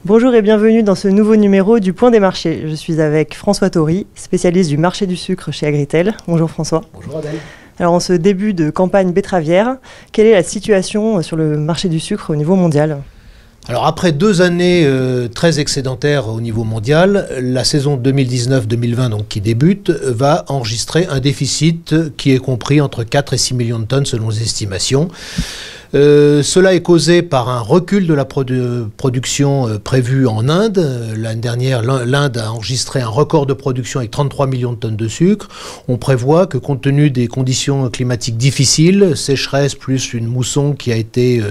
Bonjour et bienvenue dans ce nouveau numéro du Point des marchés. Je suis avec François Tory, spécialiste du marché du sucre chez Agritel. Bonjour François. Bonjour Adèle. Alors en ce début de campagne betteravière, quelle est la situation sur le marché du sucre au niveau mondial ? Alors après 2 années très excédentaires au niveau mondial, la saison 2019-2020 donc, qui débute va enregistrer un déficit qui est compris entre 4 et 6 millions de tonnes selon les estimations. Cela est causé par un recul de la production prévue en Inde. L'année dernière, l'Inde a enregistré un record de production avec 33 millions de tonnes de sucre. On prévoit que compte tenu des conditions climatiques difficiles, sécheresse plus une mousson qui a été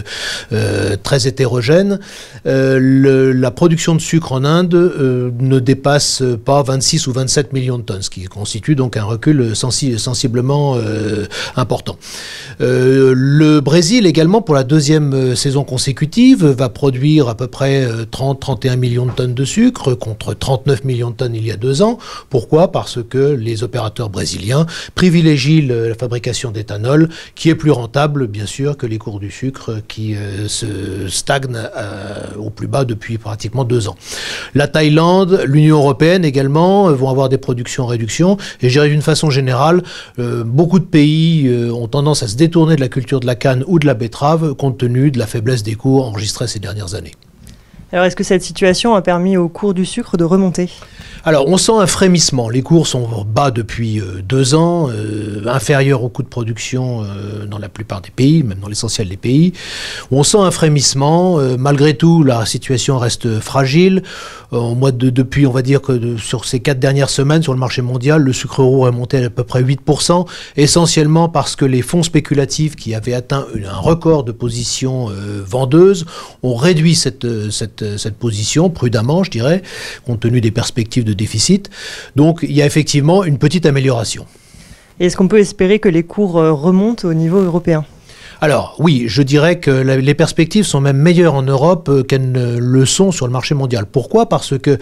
très hétérogène, la production de sucre en Inde ne dépasse pas 26 ou 27 millions de tonnes, ce qui constitue donc un recul sensiblement important. Le Brésil également, pour la 2e saison consécutive, va produire à peu près 30-31 millions de tonnes de sucre contre 39 millions de tonnes il y a 2 ans. Pourquoi ? Parce que les opérateurs brésiliens privilégient la fabrication d'éthanol, qui est plus rentable, bien sûr, que les cours du sucre qui se stagnent au plus bas depuis pratiquement 2 ans. La Thaïlande, l'Union européenne également vont avoir des productions en réduction. Et je dirais d'une façon générale, beaucoup de pays ont tendance à se détourner de la culture de la canne ou de la betterave compte tenu de la faiblesse des cours enregistrés ces dernières années. Alors est-ce que cette situation a permis au cours du sucre de remonter ? Alors, on sent un frémissement. Les cours sont bas depuis 2 ans, inférieurs aux coûts de production dans la plupart des pays, même dans l'essentiel des pays. On sent un frémissement. Malgré tout, la situation reste fragile. Depuis, on va dire que sur ces 4 dernières semaines, sur le marché mondial, le sucre roux est monté à peu près 8%, essentiellement parce que les fonds spéculatifs qui avaient atteint un record de position vendeuse ont réduit cette position, prudemment, je dirais, compte tenu des perspectives de déficit. Donc il y a effectivement une petite amélioration. Et est-ce qu'on peut espérer que les cours remontent au niveau européen ? Alors oui, je dirais que les perspectives sont même meilleures en Europe qu'elles ne le sont sur le marché mondial. Pourquoi ? Parce que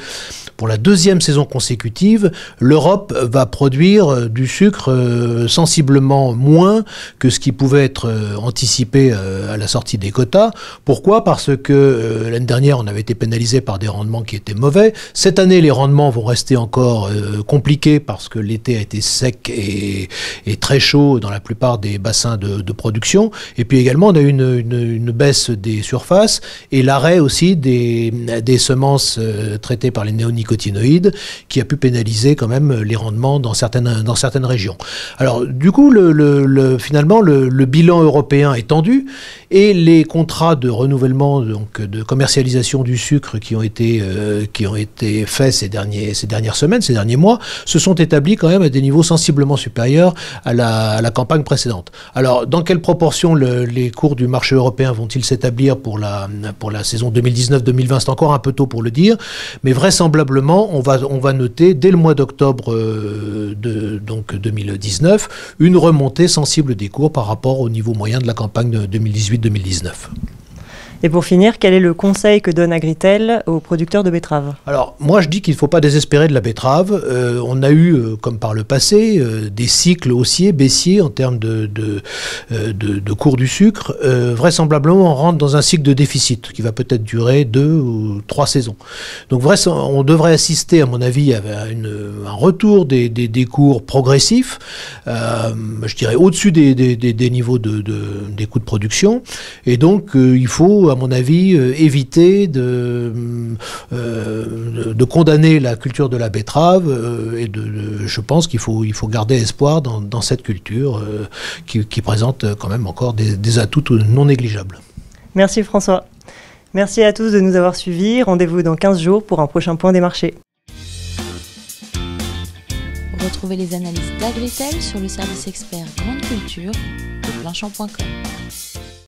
pour la 2e saison consécutive, l'Europe va produire du sucre sensiblement moins que ce qui pouvait être anticipé à la sortie des quotas. Pourquoi ? Parce que l'année dernière, on avait été pénalisé par des rendements qui étaient mauvais. Cette année, les rendements vont rester encore compliqués parce que l'été a été sec et très chaud dans la plupart des bassins de production. Et puis également, on a eu une baisse des surfaces et l'arrêt aussi des semences traitées par les néonicotinoïdes qui a pu pénaliser quand même les rendements dans certaines régions. Alors du coup, finalement, le bilan européen est tendu et les contrats de renouvellement, donc de commercialisation du sucre qui ont été faits ces dernières semaines, ces derniers mois, se sont établis quand même à des niveaux sensiblement supérieurs à la campagne précédente. Alors dans quelle proportion les cours du marché européen vont-ils s'établir pour la saison 2019-2020? C'est encore un peu tôt pour le dire, mais vraisemblablement, on va noter dès le mois d'octobre 2019 une remontée sensible des cours par rapport au niveau moyen de la campagne de 2018-2019. Et pour finir, quel est le conseil que donne Agritel aux producteurs de betteraves ? Alors, moi je dis qu'il ne faut pas désespérer de la betterave. On a eu, comme par le passé, des cycles haussiers, baissiers en termes de cours du sucre. Vraisemblablement, on rentre dans un cycle de déficit qui va peut-être durer 2 ou 3 saisons. Donc, on devrait assister, à mon avis, à un retour des cours progressifs, je dirais au-dessus des niveaux des coûts de production. Et donc, il faut, à mon avis, éviter de condamner la culture de la betterave je pense qu'il faut garder espoir dans cette culture qui présente quand même encore des atouts non négligeables. Merci François. Merci à tous de nous avoir suivis. Rendez-vous dans 15 jours pour un prochain point des marchés. Retrouvez les analyses d'Agritel sur le service expert Grande Culture de Planchamp.com.